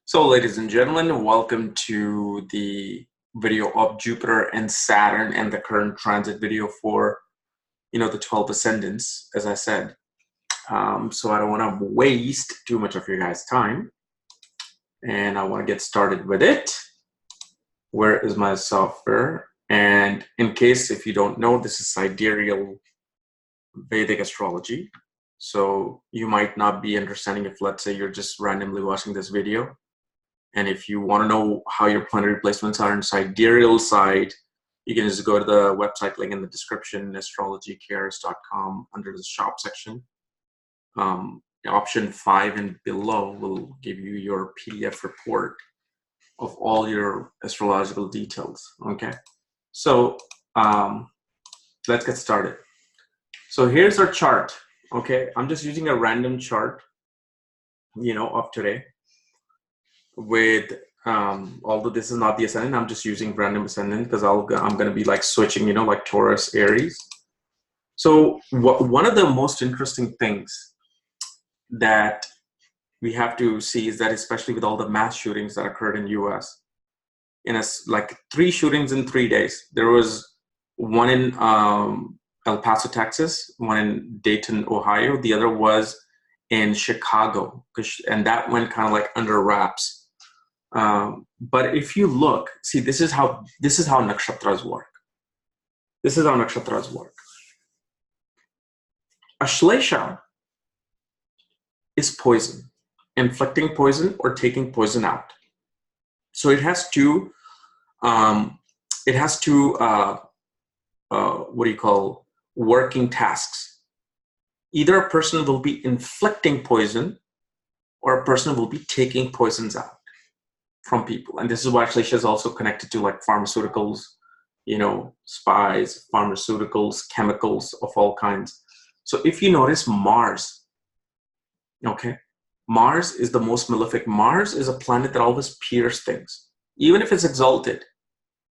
So, ladies and gentlemen, welcome to the video of Jupiter and Saturn and the current transit video for, the 12 ascendants, as I said. So I don't want to waste too much of your guys' time, and I want to get started with it. Where is my software? And in case if you don't know, this is sidereal Vedic astrology. So you might not be understanding if, let's say, you're just randomly watching this video. And if you want to know how your planetary placements are in sidereal side, you can just go to the website link in the description, astrology.krs.com, under the shop section. Option 5 and below will give you your PDF report of all your astrological details. Okay, so let's get started. So here's our chart. Okay, I'm just using a random chart, of today. With although this is not the ascendant, I'm just using random ascendant because I'm going to be like switching, like Taurus, Aries. So one of the most interesting things that we have to see is that, especially with all the mass shootings that occurred in the US, like 3 shootings in 3 days. There was one in El Paso, Texas, one in Dayton, Ohio. The other was in Chicago, and that went kind of like under wraps. But if you look, see, this is how nakshatras work. This is how nakshatras work. Ashlesha is poison, inflicting poison or taking poison out. So it has two working tasks. Either a person will be inflicting poison or a person will be taking poisons out from people. And this is why Ashlesha is also connected to like pharmaceuticals, spies, pharmaceuticals, chemicals of all kinds. So if you notice Mars, Mars is the most malefic. Mars is a planet that always pierces things. Even if it's exalted,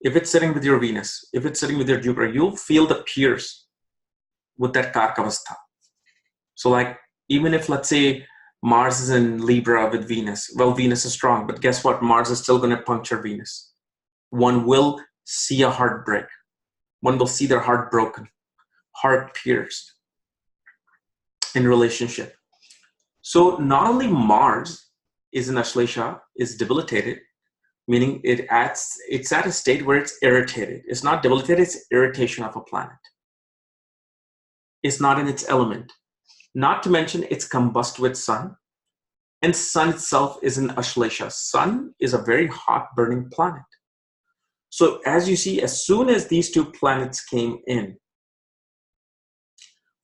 if it's sitting with your Venus, if it's sitting with your Jupiter, you'll feel the pierce with that Karkavastha. So like, even if, let's say, Mars is in Libra with Venus. Well, Venus is strong, but guess what? Mars is still going to puncture Venus. One will see a heartbreak. One will see their heart broken, heart pierced in relationship. So not only Mars is in Ashlesha, is debilitated, meaning it's at a state where it's irritated. It's not debilitated, it's irritation of a planet. It's not in its element. Not to mention it's combust with Sun, and Sun itself is in Ashlesha. Sun is a very hot burning planet. So as you see, as soon as these 2 planets came in,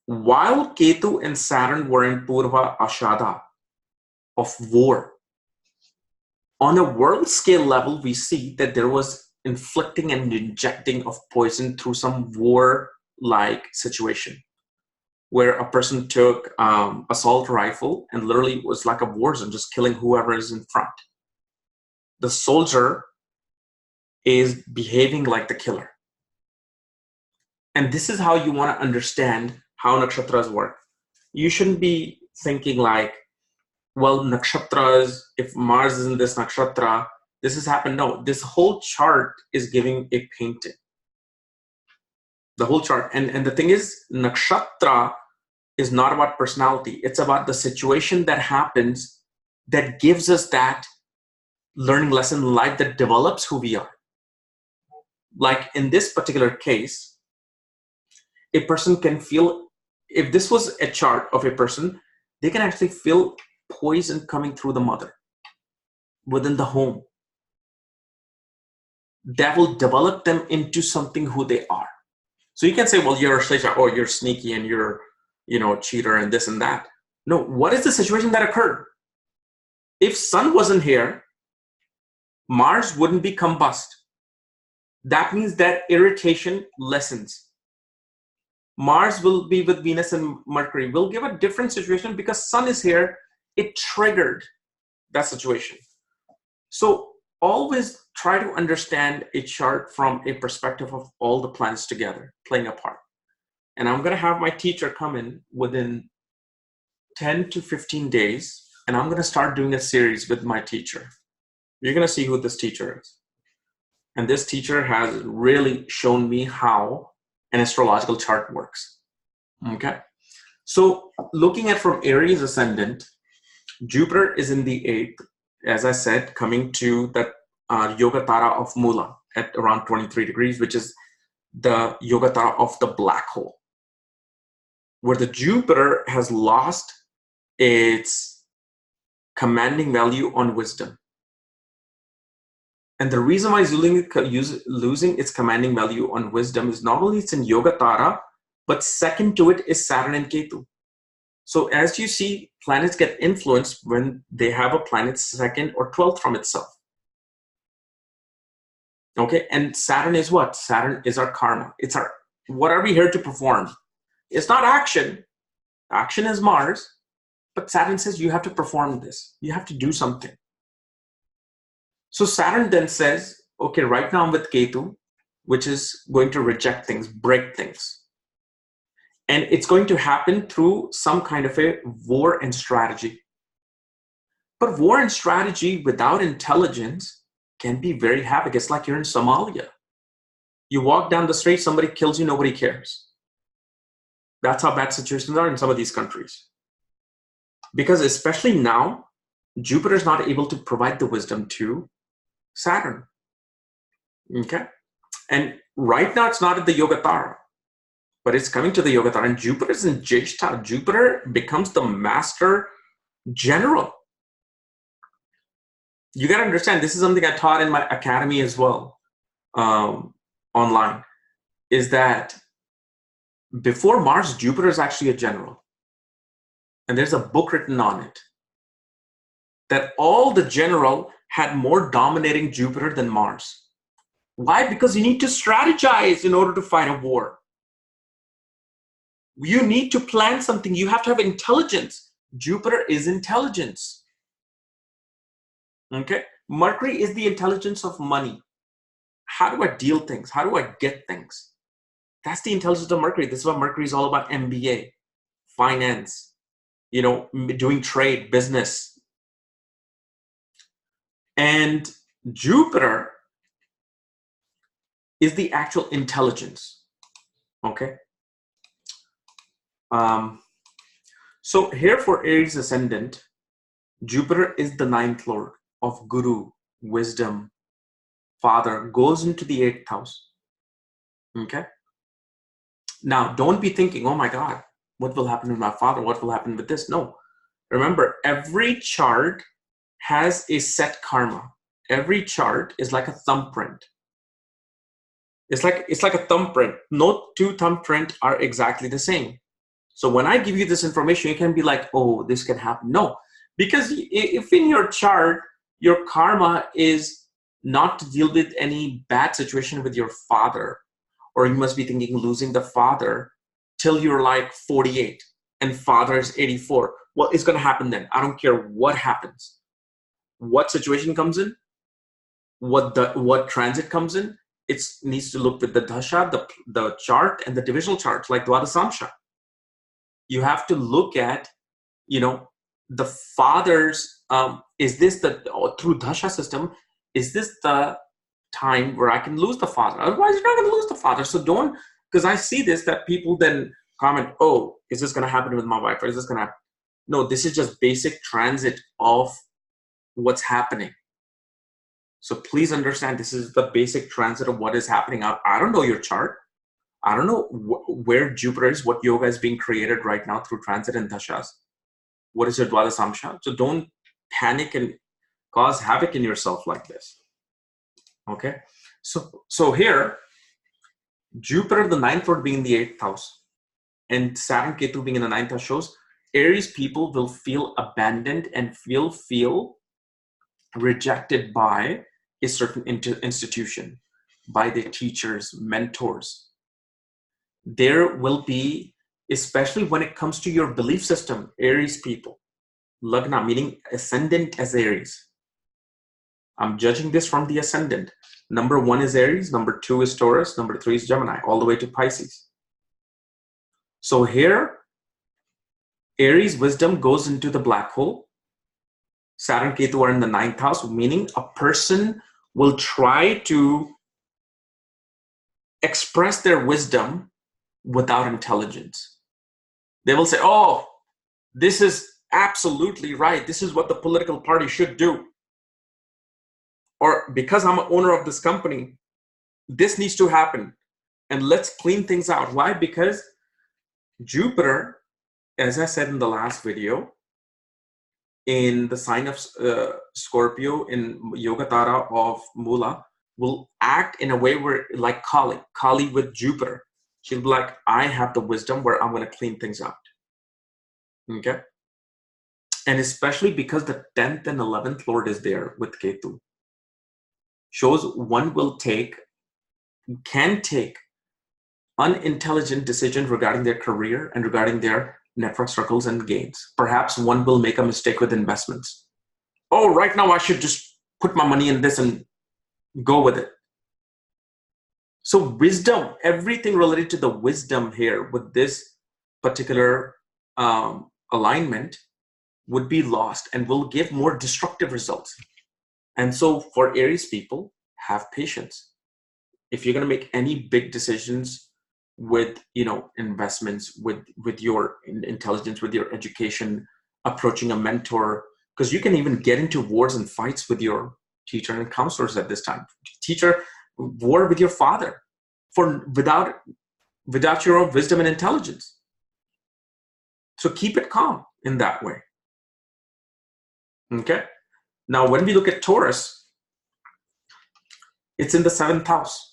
while Ketu and Saturn were in Purva Ashada of war, on a world scale level, we see that there was inflicting and injecting of poison through some war-like situation, where a person took assault rifle and literally was like a war zone, just killing whoever is in front. The soldier is behaving like the killer. And this is how you want to understand how nakshatras work. You shouldn't be thinking like, well, nakshatras, if Mars is in this nakshatra, this has happened. No, this whole chart is giving a painting. The whole chart. And the thing is, nakshatra is not about personality. It's about the situation that happens that gives us that learning lesson in life that develops who we are. Like in this particular case, a person can feel, if this was a chart of a person, they can actually feel poison coming through the mother within the home. That will develop them into something who they are. So you can say, well, you're a Ashlesha, or you're sneaky and you're cheater and this and that. No, what is the situation that occurred? If Sun wasn't here, Mars wouldn't be combust. That means that irritation lessens. Mars will be with Venus and Mercury. We'll give a different situation because Sun is here. It triggered that situation. So always try to understand a chart from a perspective of all the planets together, playing a part. And I'm going to have my teacher come in within 10 to 15 days, and I'm going to start doing a series with my teacher. You're going to see who this teacher is. And this teacher has really shown me how an astrological chart works. Okay. So looking at from Aries ascendant, Jupiter is in the 8th, as I said, coming to the Yogatara of Mula at around 23 degrees, which is the Yogatara of the black hole, where the Jupiter has lost its commanding value on wisdom. And the reason why it's losing its commanding value on wisdom is not only it's in Yogatara, but second to it is Saturn and Ketu. So as you see, planets get influenced when they have a planet second or 12th from itself. Okay, and Saturn is what? Saturn is our karma. It's our, what are we here to perform? It's not action. Action is Mars, but Saturn says you have to perform this. You have to do something. So Saturn then says, okay, right now I'm with Ketu, which is going to reject things, break things. And it's going to happen through some kind of a war and strategy. But war and strategy without intelligence can be very havoc. It's like you're in Somalia. You walk down the street, somebody kills you, nobody cares. That's how bad situations are in some of these countries. Because especially now, Jupiter is not able to provide the wisdom to Saturn. Okay? And right now it's not at the Yogatara, but it's coming to the Yogatara, and Jupiter is in Jyeshta. Jupiter becomes the master general. You got to understand, this is something I taught in my academy as well, online, is that before Mars, Jupiter is actually a general. And there's a book written on it, that all the general had more dominating Jupiter than Mars. Why? Because you need to strategize in order to fight a war. You need to plan something. You have to have intelligence. Jupiter is intelligence. Okay? Mercury is the intelligence of money. How do I deal things? How do I get things? That's the intelligence of Mercury. This is what Mercury is all about. MBA, finance, you know, doing trade, business. And Jupiter is the actual intelligence. Okay? So here for Aries ascendant, Jupiter is the 9th lord of Guru, wisdom, father, goes into the 8th house. Okay? Now, don't be thinking, oh my God, what will happen with my father? What will happen with this? No. Remember, every chart has a set karma. Every chart is like a thumbprint. It's like a thumbprint. No two thumbprints are exactly the same. So when I give you this information, you can be like, oh, this can happen. No, because if in your chart, your karma is not to deal with any bad situation with your father, or you must be thinking losing the father till you're like 48 and father is 84. What is going to happen then? I don't care what happens. What situation comes in, what transit comes in, it needs to look with the dasha, the chart, and the divisional chart, like Dwadasamsha. You have to look at, you know, the father's, is this through dasha system, is this the time where I can lose the father? Otherwise, you're not going to lose the father. So don't, because I see this, that people then comment, oh, is this going to happen with my wife? Or is this going to happen? No, this is just basic transit of what's happening. So please understand, this is the basic transit of what is happening. I don't know your chart. I don't know where Jupiter is, what yoga is being created right now through transit and dashas. What is your Dwadasamsha? So don't panic and cause havoc in yourself like this. Okay? So here, Jupiter, the 9th lord, being in the 8th house, and Saturn, Ketu being in the 9th house shows Aries people will feel abandoned and feel rejected by a certain institution, by their teachers, mentors. There will be, especially when it comes to your belief system, Aries people, Lagna, meaning ascendant as Aries. I'm judging this from the ascendant. Number 1 is Aries, number 2 is Taurus, number 3 is Gemini, all the way to Pisces. So here, Aries wisdom goes into the black hole. Saturn, Ketu are in the 9th house, meaning a person will try to express their wisdom without intelligence. They will say, oh, this is absolutely right. This is what the political party should do. Or because I'm an owner of this company, this needs to happen. And let's clean things out. Why? Because Jupiter, as I said in the last video, in the sign of Scorpio in Yogatara of Mula, will act in a way where, like Kali with Jupiter. She'll be like, I have the wisdom where I'm going to clean things out. Okay? And especially because the 10th and 11th Lord is there with Ketu. Shows one can take unintelligent decisions regarding their career and regarding their network circles and gains. Perhaps one will make a mistake with investments. Oh, right now I should just put my money in this and go with it. So wisdom, everything related to the wisdom here with this particular alignment would be lost and will give more destructive results. And so for Aries people, have patience. If you're going to make any big decisions with, investments, with your intelligence, with your education, approaching a mentor, because you can even get into wars and fights with your teacher and counselors at this time. Teacher, war with your father without your own wisdom and intelligence. So keep it calm in that way. Okay. Now, when we look at Taurus, it's in the 7th house.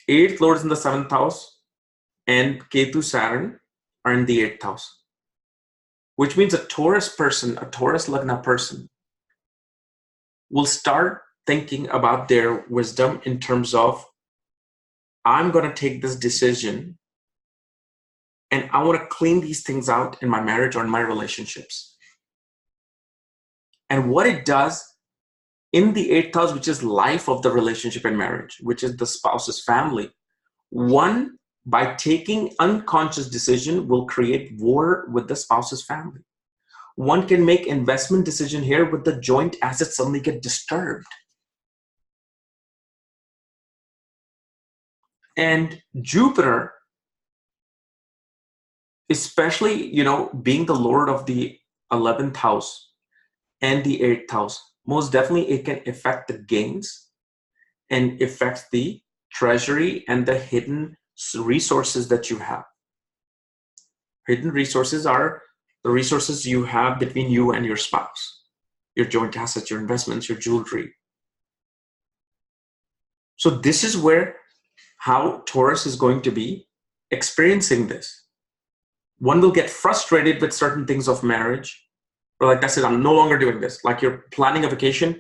8th Lord is in the 7th house, and Ketu, Saturn are in the 8th house, which means a Taurus person, a Taurus Lagna person, will start thinking about their wisdom in terms of, I'm going to take this decision and I want to clean these things out in my marriage or in my relationships. And what it does in the 8th house, which is life of the relationship and marriage, which is the spouse's family, one, by taking unconscious decision, will create war with the spouse's family. One can make investment decision here with the joint assets suddenly get disturbed. And Jupiter, especially, being the Lord of the 11th house and the 8th house, most definitely it can affect the gains and affect the treasury and the hidden resources that you have. Hidden resources are the resources you have between you and your spouse, your joint assets, your investments, your jewelry. So this is how Taurus is going to be experiencing this. One will get frustrated with certain things of marriage, or like, that's it, I'm no longer doing this. Like you're planning a vacation,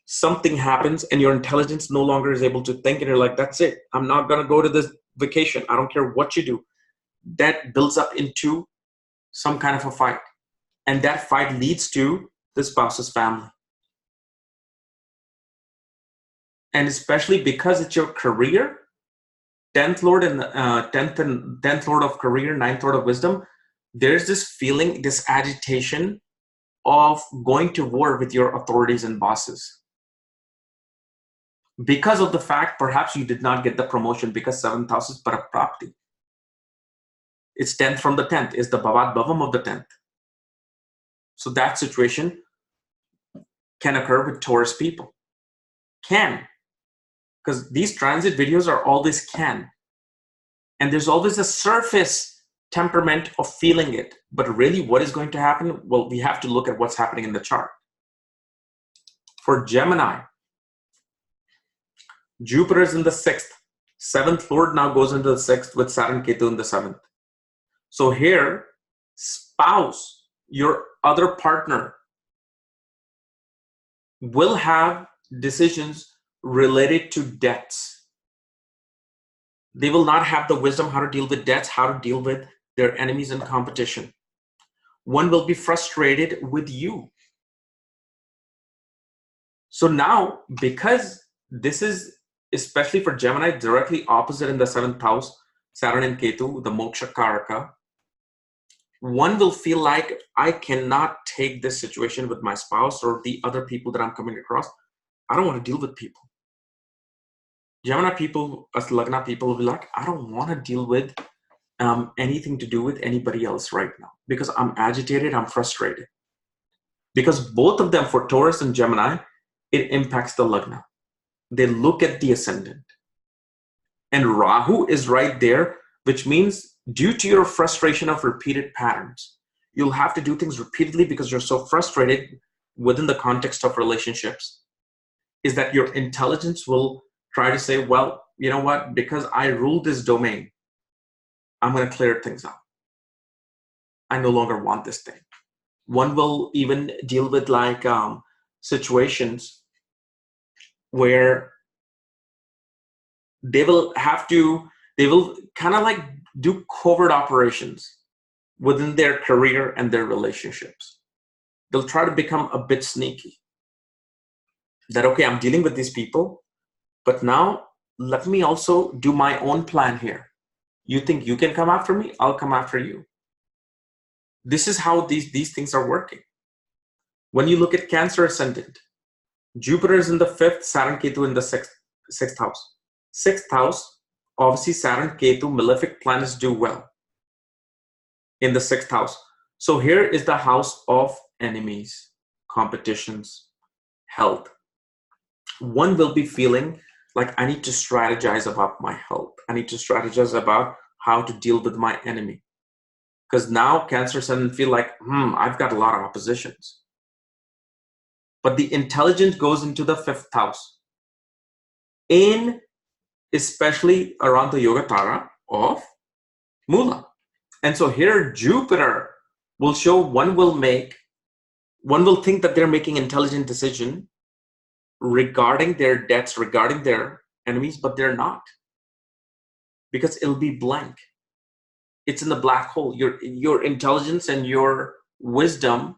something happens and your intelligence no longer is able to think, and you're like, that's it, I'm not going to go to this vacation. I don't care what you do. That builds up into some kind of a fight. And that fight leads to the spouse's family. And especially because it's your career, 10th Lord and 10th Lord of career, 9th Lord of wisdom, there's this feeling, this agitation of going to war with your authorities and bosses. Because of the fact, perhaps you did not get the promotion because 7th house is Paraprapti. It's 10th from the 10th, is the Bhavat Bhavam of the 10th. So that situation can occur with Taurus people. Can. Because these transit videos are always can. And there's always a surface temperament of feeling it. But really what is going to happen? Well, we have to look at what's happening in the chart. For Gemini, Jupiter is in the 6th. 7th Lord now goes into the 6th with Saturn Ketu in the 7th. So here, spouse, your other partner, will have decisions related to debts. They will not have the wisdom how to deal with debts, how to deal with their enemies and competition. One will be frustrated with you. So now, because this is, especially for Gemini, directly opposite in the 7th house, Saturn and Ketu, the Moksha Karaka, One will feel like, I cannot take this situation with my spouse or the other people that I'm coming across. I don't want to deal with people. Gemini people, as Lagna people, will be like, I don't want to deal with anything to do with anybody else right now because I'm agitated, I'm frustrated. Because both of them, for Taurus and Gemini, it impacts the Lagna. They look at the ascendant. And Rahu is right there, which means due to your frustration of repeated patterns, you'll have to do things repeatedly because you're so frustrated within the context of relationships, is that your intelligence will try to say, well, you know what, because I rule this domain, I'm going to clear things up. I no longer want this thing. One will even deal with like situations where they will kind of like do covert operations within their career and their relationships. They'll try to become a bit sneaky. That, okay, I'm dealing with these people, but now let me also do my own plan here. You think you can come after me? I'll come after you. This is how these things are working. When you look at Cancer ascendant, Jupiter is in the 5th, Saturn Ketu in the 6th house. 6th house, obviously Saturn Ketu, malefic planets do well in the 6th house. So here is the house of enemies, competitions, health. One will be feeling like, I need to strategize about my health. I need to strategize about how to deal with my enemy. Because now Cancer ascendant feel like, I've got a lot of oppositions. But the intelligence goes into the 5th house, in especially around the Yogatara of Mula. And so here Jupiter will show one will think that they're making intelligent decision regarding their debts, regarding their enemies, but they're not. Because it'll be blank. It's in the black hole. Your intelligence and your wisdom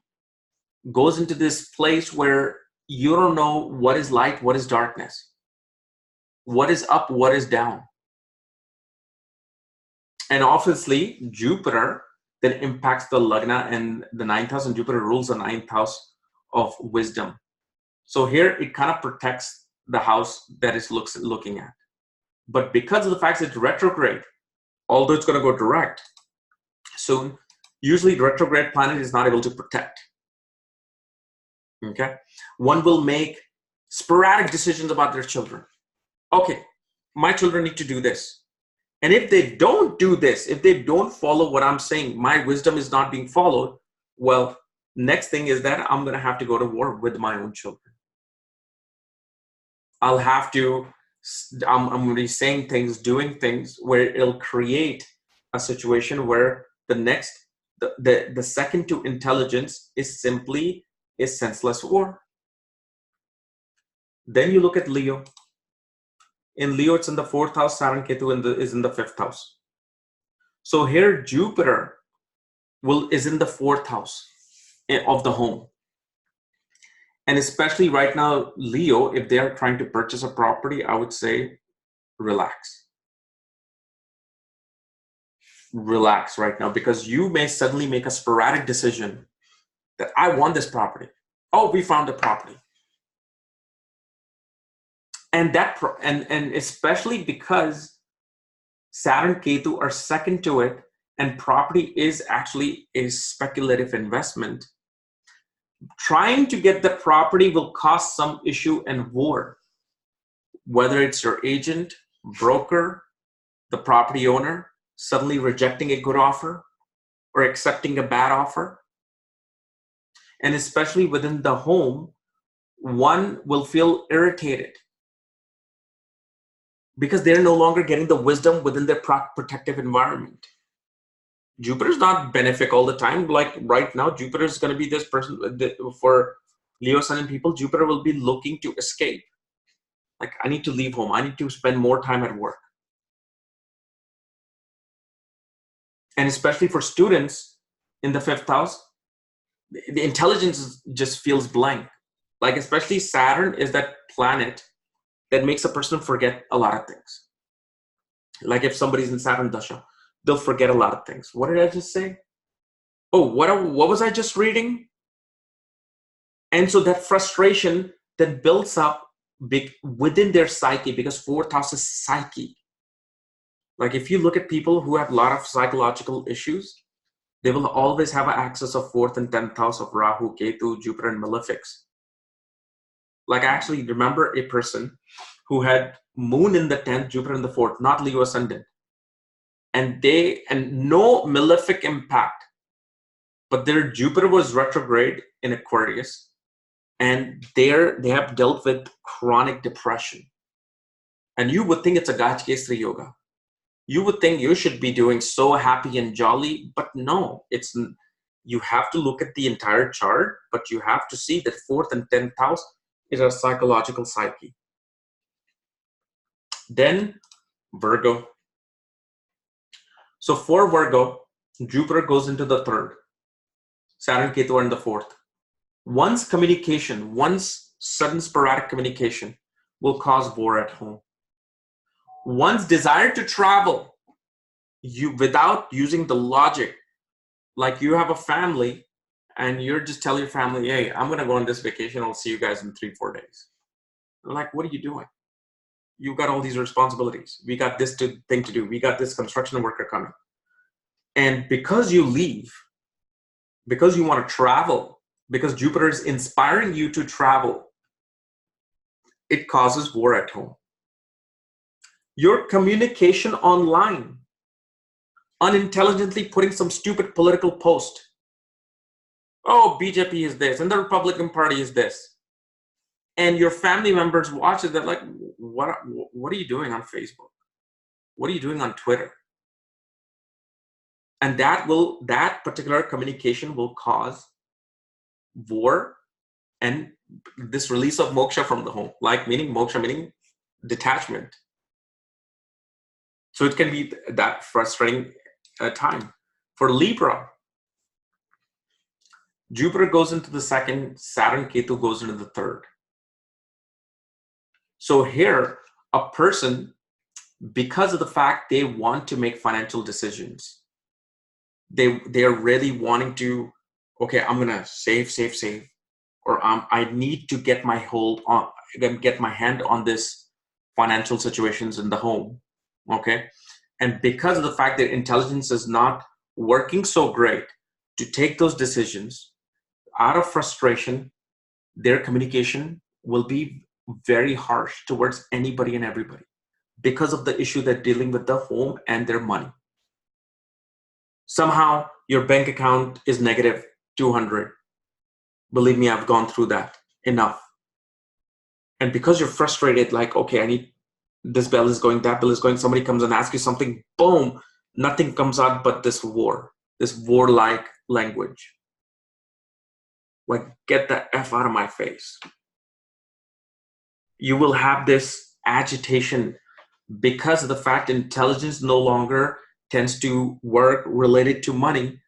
goes into this place where you don't know what is light, what is darkness, what is up, what is down. And obviously, Jupiter then impacts the Lagna, and the 9th house, and Jupiter rules the 9th house of wisdom. So here it kind of protects the house that it's looking at. But because of the fact that it's retrograde, although it's going to go direct soon, usually the retrograde planet is not able to protect. Okay, one will make sporadic decisions about their children. Okay, my children need to do this. And if they don't do this, if they don't follow what I'm saying, my wisdom is not being followed, well, next thing is that I'm going to have to go to war with my own children. I'm going to be saying things, doing things where it'll create a situation where the second to intelligence is simply a senseless war. Then you look at Leo. In Leo, it's in the 4th house. Saturn Ketu is in the 5th house. So here, Jupiter is in the 4th house of the home. And especially right now, Leo, if they are trying to purchase a property, I would say relax. Relax right now, because you may suddenly make a sporadic decision that I want this property. Oh, we found the property. And especially because Saturn Ketu are second to it, and property is actually a speculative investment. Trying to get the property will cause some issue and war, whether it's your agent, broker, the property owner suddenly rejecting a good offer or accepting a bad offer. And especially within the home, one will feel irritated because they're no longer getting the wisdom within their protective environment. Jupiter's not benefic all the time. Like right now, Jupiter is going to be this person for Leo ascendant people. Jupiter will be looking to escape. Like, I need to leave home. I need to spend more time at work. And especially for students in the 5th house, the intelligence just feels blank. Like, especially Saturn is that planet that makes a person forget a lot of things. Like if somebody's in Saturn Dasha, they'll forget a lot of things. What did I just say? oh, what was I just reading? And so that frustration that builds up within their psyche, because fourth house is psyche. Like if you look at people who have a lot of psychological issues, they will always have an axis of fourth and 10th house of Rahu, Ketu, Jupiter, and malefics. Like I actually remember a person who had moon in the 10th, Jupiter in the 4th, not Leo ascendant. And no malefic impact, but their Jupiter was retrograde in Aquarius. And they have dealt with chronic depression. And you would think it's a Gajkesri yoga. You would think you should be doing so happy and jolly, but no, you have to look at the entire chart, but you have to see that 4th and 10th house is our psychological psyche. Then Virgo. So for Virgo, Jupiter goes into the 3rd, Saturn, Ketu are in the 4th. One's communication, one's sudden sporadic communication will cause war at home. One's desire to travel, without using the logic, like you have a family and you're just telling your family, hey, I'm going to go on this vacation. I'll see you guys in 3-4 days. They're like, what are you doing? You got all these responsibilities. We got this thing to do. We got this construction worker coming. And because you leave, because you want to travel, because Jupiter is inspiring you to travel, it causes war at home. Your communication online, unintelligently putting some stupid political post. Oh, BJP is this, and the Republican Party is this. And your family members watch it, they're like, what are you doing on Facebook? What are you doing on Twitter? And that particular communication will cause war and this release of moksha from the home, like meaning moksha, meaning detachment. So it can be that frustrating time. For Libra, Jupiter goes into the 2nd, Saturn, Ketu goes into the 3rd. So here, a person, because of the fact they want to make financial decisions, they're really wanting to, okay, I'm gonna save, or I need to get my hand on this financial situations in the home. Okay. And because of the fact that intelligence is not working so great to take those decisions, out of frustration, their communication will be very harsh towards anybody and everybody because of the issue they're dealing with the home and their money. Somehow your bank account is negative 200. Believe me, I've gone through that enough. And because you're frustrated, like, okay, this bill is going, that bill is going, somebody comes and asks you something, boom, nothing comes out but this warlike language. Like, get the F out of my face. You will have this agitation because of the fact intelligence no longer tends to work related to money.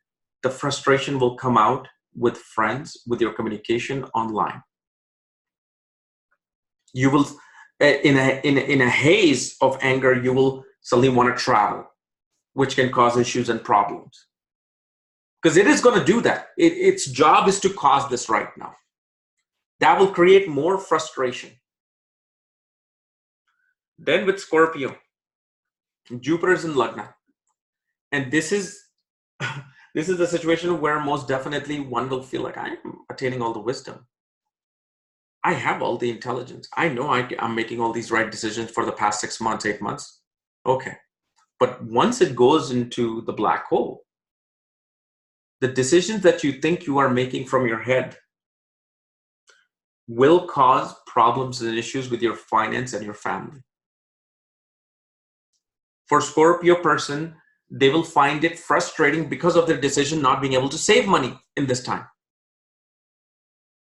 The frustration will come out with friends, with your communication online. You will, in a haze of anger, you will suddenly want to travel, which can cause issues and problems. Because it is going to do that. Its job is to cause this right now. That will create more frustration. Then with Scorpio, Jupiter is in Lagna. And this is the situation where most definitely one will feel like, I am attaining all the wisdom. I have all the intelligence. I know I'm making all these right decisions for the past 6 months, 8 months. Okay. But once it goes into the black hole, the decisions that you think you are making from your head will cause problems and issues with your finance and your family. For Scorpio person, they will find it frustrating because of their decision not being able to save money in this time.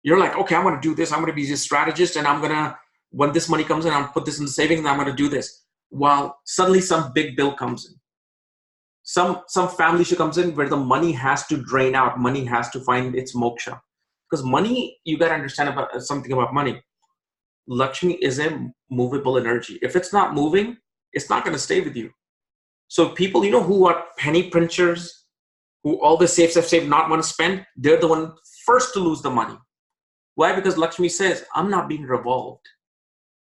You're like, okay, I'm going to do this. I'm going to be a strategist, and when this money comes in, I'll put this in the savings, and I'm going to do this. While suddenly some big bill comes in. Some family issue comes in where the money has to drain out. Money has to find its moksha. Because money, you got to understand something about money. Lakshmi is a movable energy. If it's not moving, it's not going to stay with you. So people, who are penny pinchers, who always save, not want to spend, they're the one first to lose the money. Why? Because Lakshmi says, I'm not being revolved.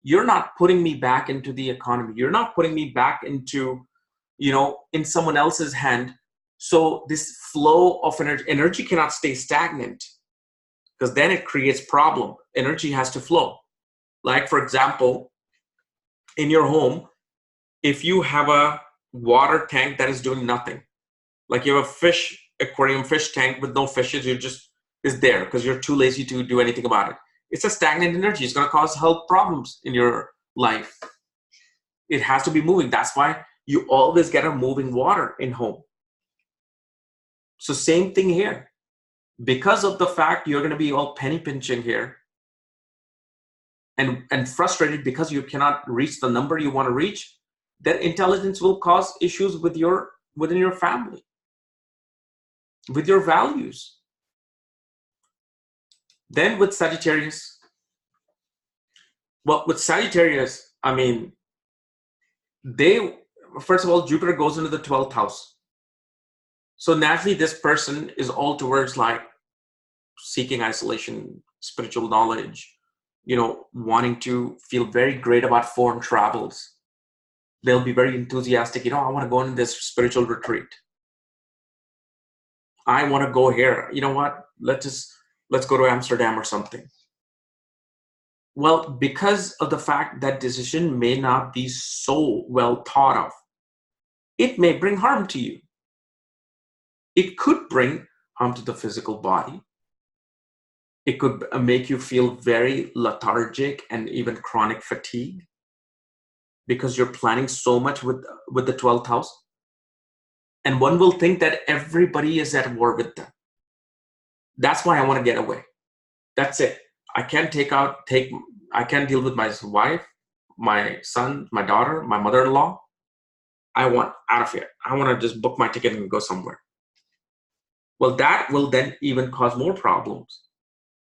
You're not putting me back into the economy. You're not putting me back into, in someone else's hand. So this flow of energy cannot stay stagnant, because then it creates problem. Energy has to flow. Like, for example, in your home, if you have a water tank that is doing nothing, like you have a aquarium fish tank with no fishes, is there because you're too lazy to do anything about it. It's a stagnant energy. It's going to cause health problems in your life. It has to be moving. That's why you always get a moving water in home. So same thing here. Because of the fact you're going to be all penny pinching here and frustrated because you cannot reach the number you want to reach, that intelligence will cause issues within your family, with your values. Then with Sagittarius, with Sagittarius, first of all, Jupiter goes into the 12th house. So naturally, this person is all towards like seeking isolation, spiritual knowledge, wanting to feel very great about foreign travels. They'll be very enthusiastic. I want to go on this spiritual retreat. I want to go here. You know what? Let's go to Amsterdam or something. Well, because of the fact that decision may not be so well thought of, it may bring harm to you. It could bring harm to the physical body. It could make you feel very lethargic and even chronic fatigue because you're planning so much with the 12th house. And one will think that everybody is at war with them. That's why I want to get away. That's it. I can't I can't deal with my wife, my son, my daughter, my mother-in-law. I want out of here. I want to just book my ticket and go somewhere. Well, that will then even cause more problems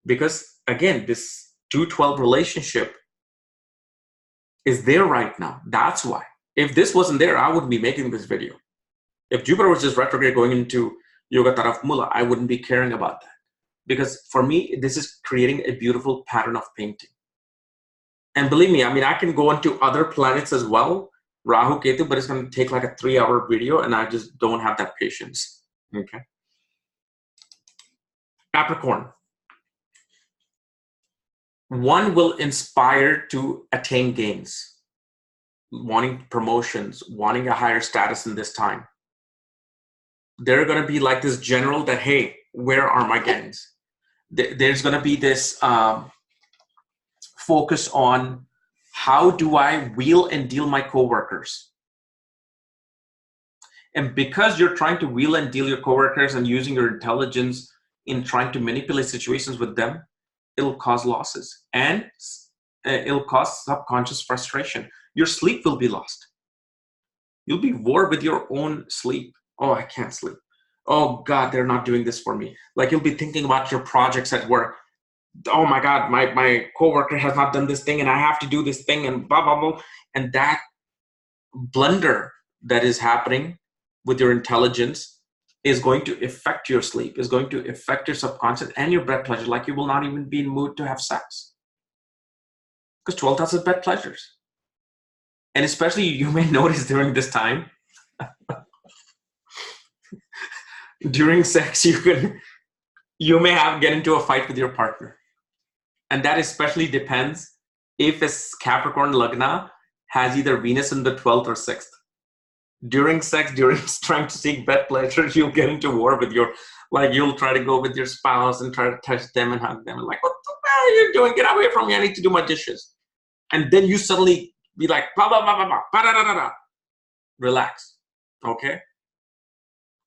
because, again, this 2-12 relationship is there right now. That's why. If this wasn't there, I wouldn't be making this video. If Jupiter was just retrograde going into Yoga Taraf Mula, I wouldn't be caring about that. Because for me, this is creating a beautiful pattern of painting. And believe me, I can go into other planets as well, Rahu, Ketu, but it's going to take like a 3-hour video and I just don't have that patience. Okay. Capricorn. One will inspire to attain gains, wanting promotions, wanting a higher status in this time. They're going to be like this general that, hey, where are my gains? There's going to be this focus on how do I wheel and deal my coworkers. And because you're trying to wheel and deal your coworkers and using your intelligence in trying to manipulate situations with them, it'll cause losses and it'll cause subconscious frustration. Your sleep will be lost. You'll be bored with your own sleep. Oh, I can't sleep. Oh God, they're not doing this for me. Like you'll be thinking about your projects at work. Oh my God, my coworker has not done this thing and I have to do this thing and blah, blah, blah. And that blunder that is happening with your intelligence is going to affect your sleep, is going to affect your subconscious and your bed pleasure. Like you will not even be in mood to have sex. Because 12th house is bed pleasures. And especially you may notice during this time, during sex, you may get into a fight with your partner. And that especially depends if a Capricorn Lagna has either Venus in the 12th or 6th. During sex, during trying to seek bed pleasure, you'll get into war with you'll try to go with your spouse and try to touch them and hug them. And like, what the hell are you doing? Get away from me. I need to do my dishes. And then you suddenly be like, blah, blah, blah, blah, blah, blah, blah, blah, blah. Relax. Okay?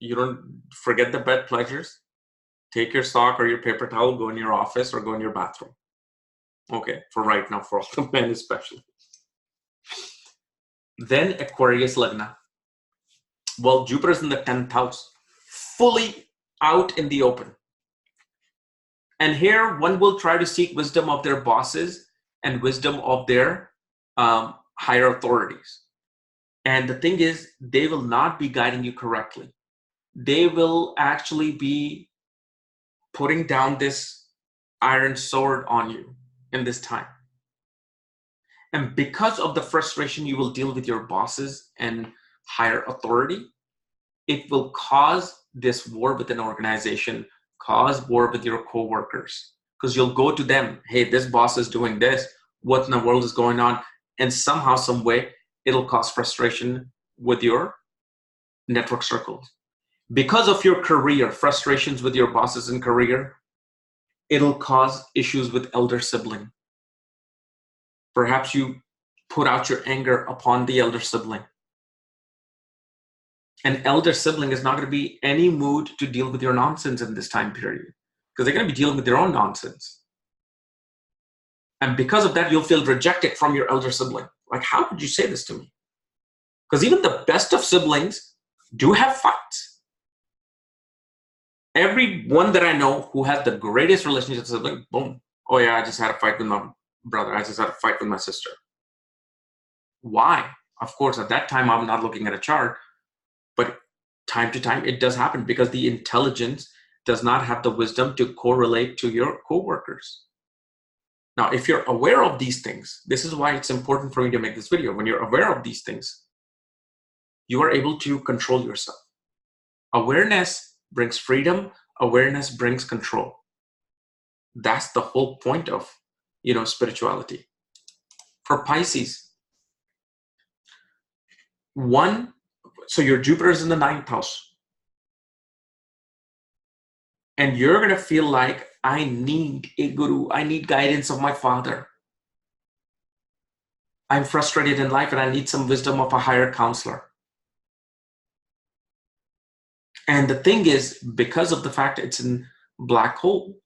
You don't forget the bed pleasures. Take your sock or your paper towel, go in your office or go in your bathroom. Okay, for right now, for all the men especially. Then Aquarius Lagna. Well, Jupiter's in the 10th house, fully out in the open. And here one will try to seek wisdom of their bosses and wisdom of their higher authorities. And the thing is, they will not be guiding you correctly. they will actually be putting down this iron sword on you in this time. And because of the frustration you will deal with your bosses and higher authority, it will cause this war with an organization, cause war with your coworkers. Because you'll go to them, hey, this boss is doing this, what in the world is going on? And somehow, some way, it'll cause frustration with your network circles. Because of your career, frustrations with your bosses in career, it'll cause issues with elder sibling. Perhaps you put out your anger upon the elder sibling. An elder sibling is not going to be any mood to deal with your nonsense in this time period, because they're going to be dealing with their own nonsense. And because of that, you'll feel rejected from your elder sibling. Like, how could you say this to me? Because even the best of siblings do have fights. Everyone that I know who has the greatest relationship with sibling, boom. Oh yeah, I just had a fight with my brother. I just had a fight with my sister. Why? Of course, at that time, I'm not looking at a chart, but time to time, it does happen because the intelligence does not have the wisdom to correlate to your coworkers. Now, if you're aware of these things, this is why it's important for me to make this video. When you're aware of these things, you are able to control yourself. Awareness brings freedom. Awareness brings control. That's the whole point of, spirituality. For Pisces, so your Jupiter is in the 9th house. And you're going to feel like, I need a guru. I need guidance of my father. I'm frustrated in life and I need some wisdom of a higher counselor. And the thing is, because of the fact it's in black hole,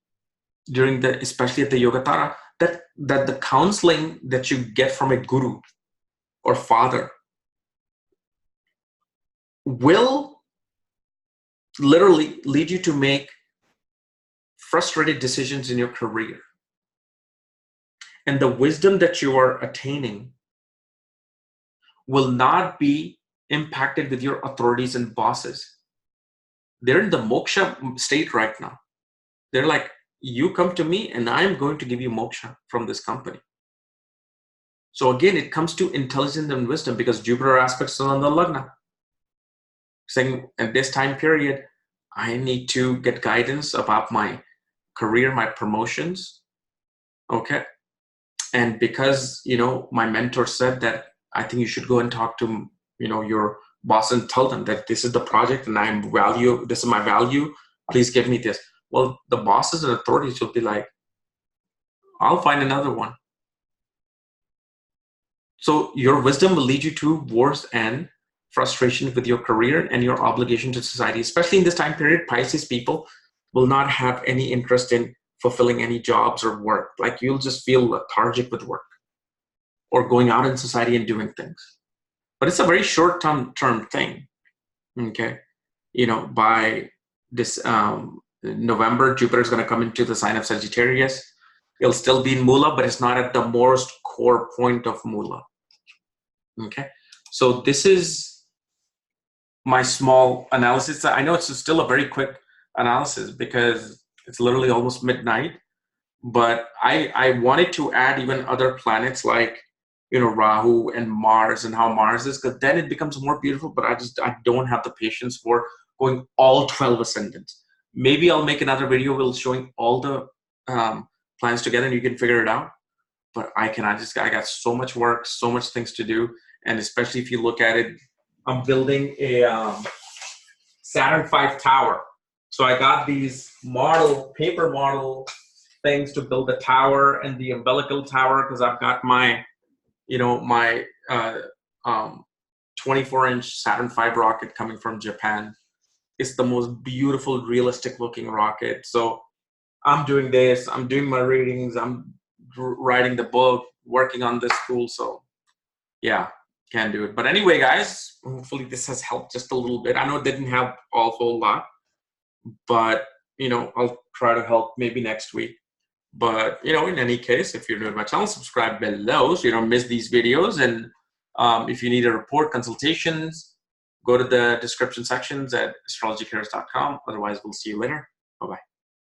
especially at the Yogatara, that the counseling that you get from a guru or father will literally lead you to make frustrated decisions in your career. And the wisdom that you are attaining will not be impacted with your authorities and bosses. They're in the moksha state right now. They're like, you come to me and I'm going to give you moksha from this company. So again, it comes to intelligence and wisdom because Jupiter aspects are on the Lagna. Saying at this time period, I need to get guidance about my career, my promotions. Okay. And because, my mentor said that I think you should go and talk to, your boss and tell them that this is the project and this is my value. Please give me this. Well, the bosses and authorities will be like, I'll find another one. So your wisdom will lead you to wars and frustration with your career and your obligation to society. Especially in this time period, Pisces people will not have any interest in fulfilling any jobs or work. Like you'll just feel lethargic with work or going out in society and doing things. But it's a very short-term thing. Okay. By this November, Jupiter is going to come into the sign of Sagittarius. It'll still be in Mula, but it's not at the most core point of Mula. Okay. So this is my small analysis. I know it's still a very quick analysis because it's literally almost midnight, but I wanted to add even other planets like, Rahu and Mars and how Mars is, because then it becomes more beautiful, but I don't have the patience for going all 12 ascendants. Maybe I'll make another video showing all the planets together and you can figure it out. But I got so much work, so much things to do. And especially if you look at it, I'm building a Saturn V tower. So I got these paper model things to build the tower and the umbilical tower because I've got my, my 24-inch Saturn V rocket coming from Japan. It's the most beautiful, realistic looking rocket. So I'm doing this, I'm doing my readings, I'm writing the book, working on this tool. So yeah, can do it. But anyway, guys, hopefully this has helped just a little bit. I know it didn't help a whole lot, but I'll try to help maybe next week. But in any case, if you're new to my channel, subscribe below so you don't miss these videos. And if you need a report, consultations, Go to the description sections at astrologycares.com. Otherwise, we'll see you later. Bye-bye.